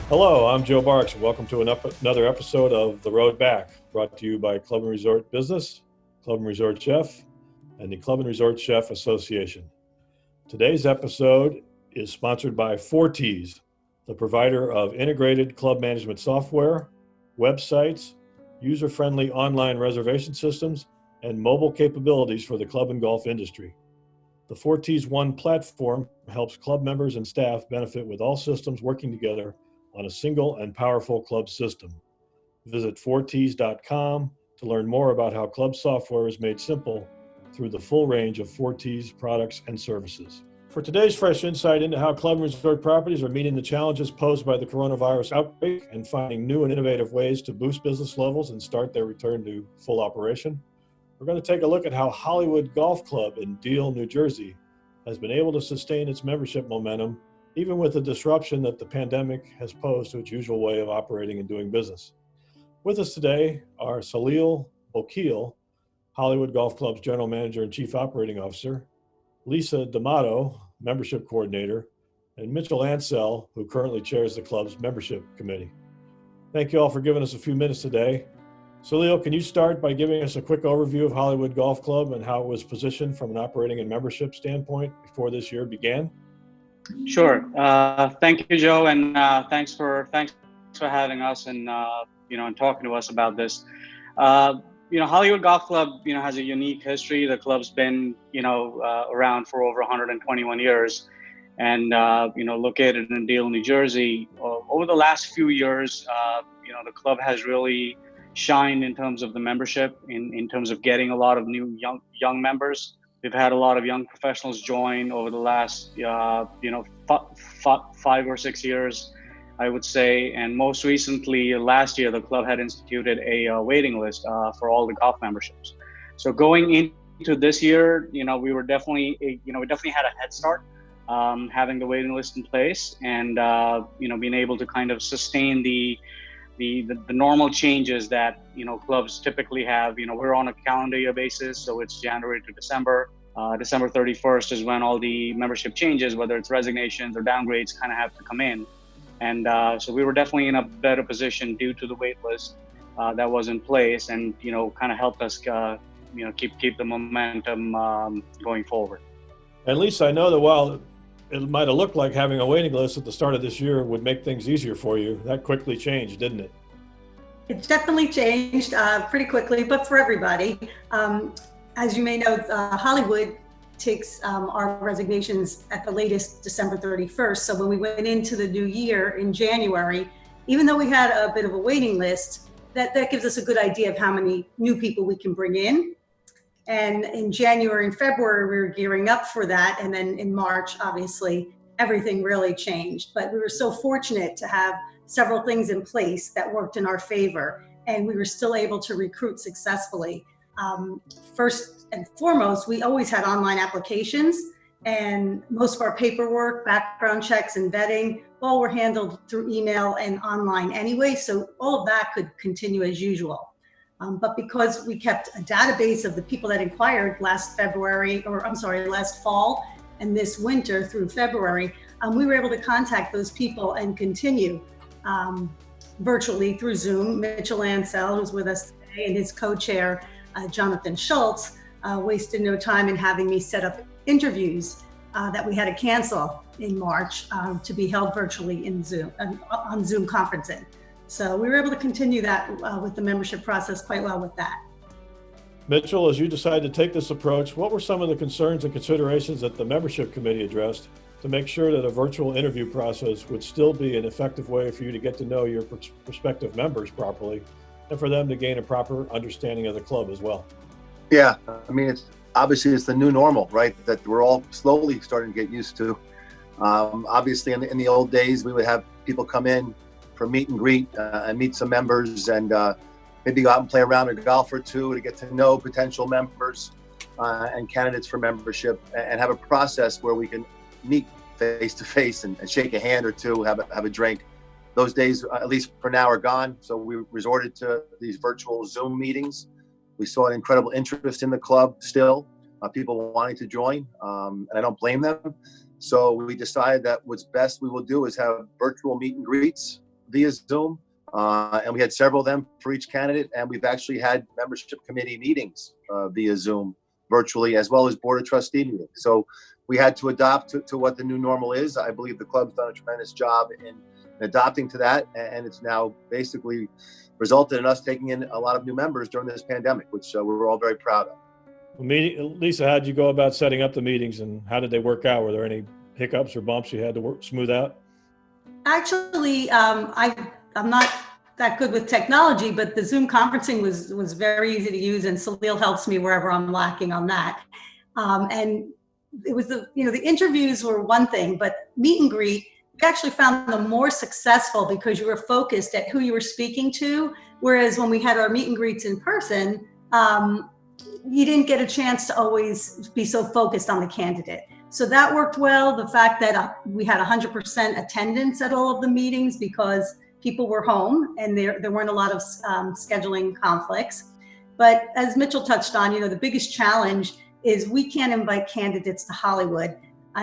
Hello, I'm Joe Barks. Welcome to another episode of The Road Back, brought to you by Club and Resort Business, Club and Resort Chef, and the Club and Resort Chef Association. Today's episode is sponsored by Forties, the provider of integrated club management software, websites, user-friendly online reservation systems, and mobile capabilities for the club and golf industry. The Forties One platform helps club members and staff benefit with all systems working together on a single and powerful club system. Visit Forties.com to learn more about how club software is made simple through the full range of Forties products and services. For today's fresh insight into how club and resort properties are meeting the challenges posed by the coronavirus outbreak and finding new and innovative ways to boost business levels and start their return to full operation, we're going to take a look at how Hollywood Golf Club in Deal, New Jersey has been able to sustain its membership momentum even with the disruption that the pandemic has posed to its usual way of operating and doing business. With us today are Salil Bokil, Hollywood Golf Club's General Manager and Chief Operating Officer, Lisa D'Amato, Membership Coordinator, and Mitchell Ansell, who currently chairs the club's membership committee. Thank you all for giving us a few minutes today. Salil, can you start by giving us a quick overview of Hollywood Golf Club and how it was positioned from an operating and membership standpoint before this year began? Sure. Thank you, Joe, and thanks for having us and and talking to us about this. Hollywood Golf Club has a unique history. The club's been around for over 121 years, and located in Deal, New Jersey. Over the last few years, the club has really shined in terms of the membership, in terms of getting a lot of new young members. We've had a lot of young professionals join over the last, 5 or 6 years, I would say. And most recently, last year, the club had instituted a waiting list for all the golf memberships. So going into this year, we definitely had a head start, having the waiting list in place and, being able to kind of sustain the normal changes that clubs typically have. We're on a calendar year basis, so it's January to December. December 31st is when all the membership changes, whether it's resignations or downgrades, kind of have to come in. And so we were definitely in a better position due to the wait list that was in place, and kind of helped us keep the momentum going forward. At least I know that while it might have looked like having a waiting list at the start of this year would make things easier for you, that quickly changed, didn't it? It definitely changed pretty quickly, but for everybody. As you may know, Hollywood takes our resignations at the latest December 31st. So when we went into the new year in January, even though we had a bit of a waiting list, that gives us a good idea of how many new people we can bring in. And in January and February, we were gearing up for that. And then in March, obviously, everything really changed. But we were so fortunate to have several things in place that worked in our favor. And we were still able to recruit successfully. First and foremost, we always had online applications, and most of our paperwork, background checks, and vetting all were handled through email and online anyway. So all of that could continue as usual. But because we kept a database of the people that inquired last fall and this winter through February, we were able to contact those people and continue virtually through Zoom. Mitchell Ansell, who's with us today, and his co-chair, Jonathan Schultz, wasted no time in having me set up interviews that we had to cancel in March to be held virtually in Zoom, on Zoom conferencing. So we were able to continue that with the membership process quite well with that. Mitchell, as you decided to take this approach, what were some of the concerns and considerations that the membership committee addressed to make sure that a virtual interview process would still be an effective way for you to get to know your prospective members properly and for them to gain a proper understanding of the club as well? Yeah, I mean, it's the new normal, right? That we're all slowly starting to get used to. Obviously, in the old days, we would have people come in for meet and greet and meet some members, and maybe go out and play a round of golf or two to get to know potential members and candidates for membership, and have a process where we can meet face to face and shake a hand or two, have a drink. Those days, at least for now, are gone. So we resorted to these virtual Zoom meetings. We saw an incredible interest in the club still, people wanting to join, and I don't blame them. So we decided that what's best we will do is have virtual meet and greets via Zoom, and we had several of them for each candidate. And we've actually had membership committee meetings via Zoom virtually, as well as board of trustee meetings. So we had to adapt to what the new normal is. I believe the club's done a tremendous job in adapting to that, and it's now basically resulted in us taking in a lot of new members during this pandemic, which we're all very proud of. Well, Lisa, how did you go about setting up the meetings, and how did they work out? Were there any hiccups or bumps you had to smooth out? Actually, I'm not that good with technology, but the Zoom conferencing was very easy to use, and Salil helps me wherever I'm lacking on that. And it was the interviews were one thing, but meet and greet, we actually found them more successful because you were focused at who you were speaking to. Whereas when we had our meet and greets in person, you didn't get a chance to always be so focused on the candidate. So that worked well. The fact that we had 100% attendance at all of the meetings because people were home and there weren't a lot of scheduling conflicts. But as Mitchell touched on, the biggest challenge is we can't invite candidates to Hollywood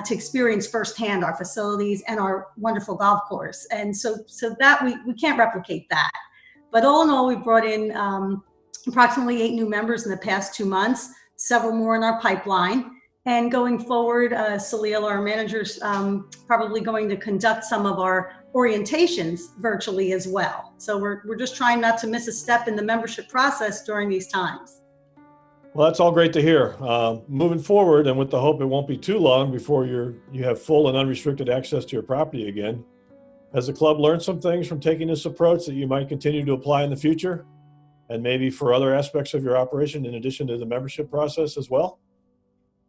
to experience firsthand our facilities and our wonderful golf course. And so that we can't replicate that. But all in all, we brought in approximately 8 new members in the past 2 months, several more in our pipeline. And going forward, Salil, our manager's probably going to conduct some of our orientations virtually as well. So we're just trying not to miss a step in the membership process during these times. Well, that's all great to hear. Moving forward, and with the hope it won't be too long before you have full and unrestricted access to your property again, has the club learned some things from taking this approach that you might continue to apply in the future, and maybe for other aspects of your operation in addition to the membership process as well?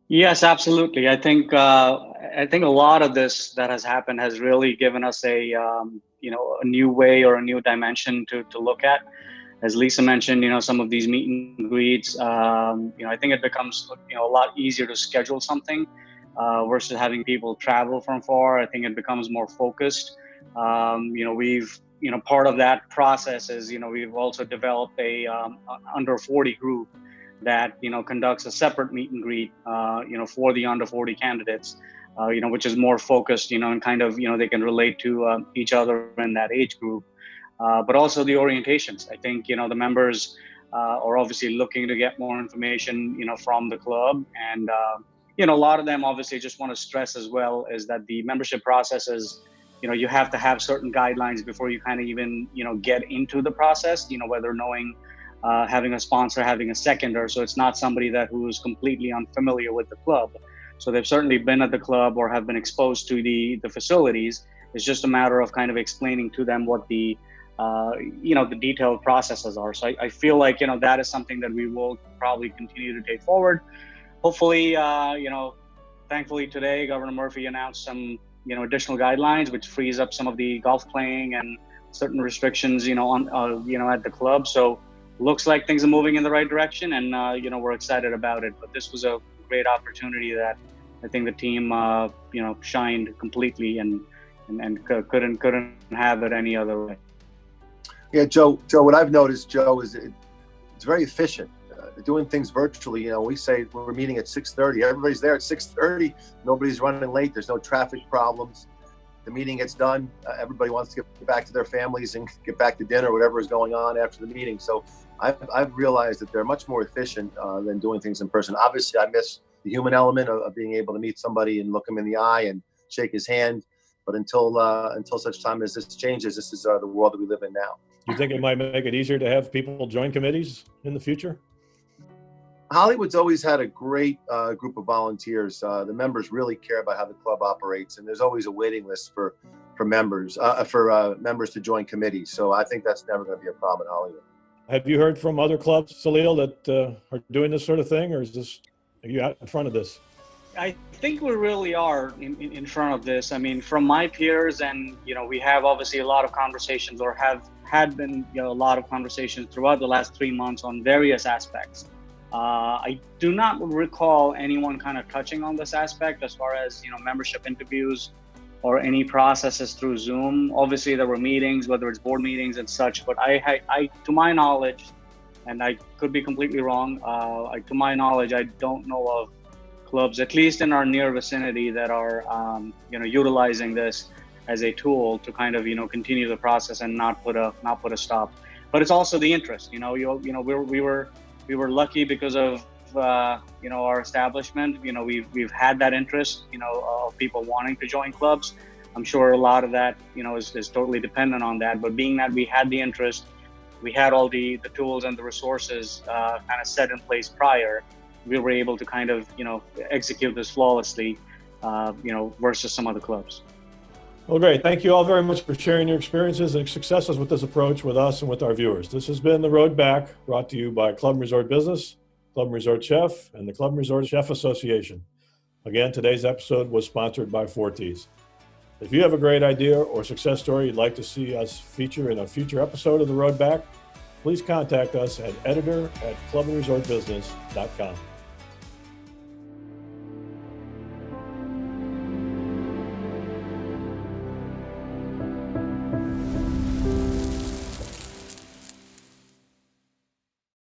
Yes, absolutely. I think a lot of this that has happened has really given us a new way or a new dimension to look at. As Lisa mentioned, some of these meet and greets, I think it becomes a lot easier to schedule something versus having people travel from far. I think it becomes more focused. We've part of that process is we've also developed a under 40 group that conducts a separate meet and greet for the under 40 candidates, which is more focused and kind of they can relate to each other in that age group. But also the orientations. I think, the members are obviously looking to get more information, from the club. And, a lot of them obviously just want to stress as well is that the membership process is, you have to have certain guidelines before you kind of even, get into the process, whether knowing, having a sponsor, having a seconder. So it's not somebody who's completely unfamiliar with the club. So they've certainly been at the club or have been exposed to the facilities. It's just a matter of kind of explaining to them what the detailed processes are. So I feel like, that is something that we will probably continue to take forward. Hopefully, thankfully today, Governor Murphy announced some, additional guidelines, which frees up some of the golf playing and certain restrictions, at the club. So looks like things are moving in the right direction, and, we're excited about it. But this was a great opportunity that I think the team, shined completely and couldn't have it any other way. Yeah, Joe, what I've noticed, Joe, is it's very efficient. Doing things virtually, we say we're meeting at 6:30. Everybody's there at 6:30. Nobody's running late. There's no traffic problems. The meeting gets done. Everybody wants to get back to their families and get back to dinner, whatever is going on after the meeting. So I've realized that they're much more efficient than doing things in person. Obviously, I miss the human element of being able to meet somebody and look him in the eye and shake his hand. But until such time as this changes, this is the world that we live in now. Do you think it might make it easier to have people join committees in the future? Hollywood's always had a great group of volunteers. The members really care about how the club operates, and there's always a waiting list for members to join committees. So I think that's never going to be a problem in Hollywood. Have you heard from other clubs, Salil, that are doing this sort of thing, or are you out in front of this? I think we really are in front of this. I mean, from my peers, and we have obviously a lot of conversations, or had been a lot of conversations throughout the last 3 months on various aspects. I do not recall anyone kind of touching on this aspect as far as membership interviews or any processes through Zoom. Obviously, there were meetings, whether it's board meetings and such. But I to my knowledge, and I could be completely wrong, to my knowledge, I don't know of clubs, at least in our near vicinity, that are utilizing this as a tool to kind of, continue the process and not put a stop. But it's also the interest. We were lucky because of our establishment. We've had that interest, of people wanting to join clubs. I'm sure a lot of that, is totally dependent on that. But being that we had the interest, we had all the tools and the resources kind of set in place prior, we were able to kind of, execute this flawlessly, versus some other clubs. Well, great. Thank you all very much for sharing your experiences and successes with this approach with us and with our viewers. This has been The Road Back, brought to you by Club and Resort Business, Club and Resort Chef, and the Club and Resort Chef Association. Again, today's episode was sponsored by Fortis. If you have a great idea or success story you'd like to see us feature in a future episode of The Road Back, please contact us at editor@clubandresortbusiness.com.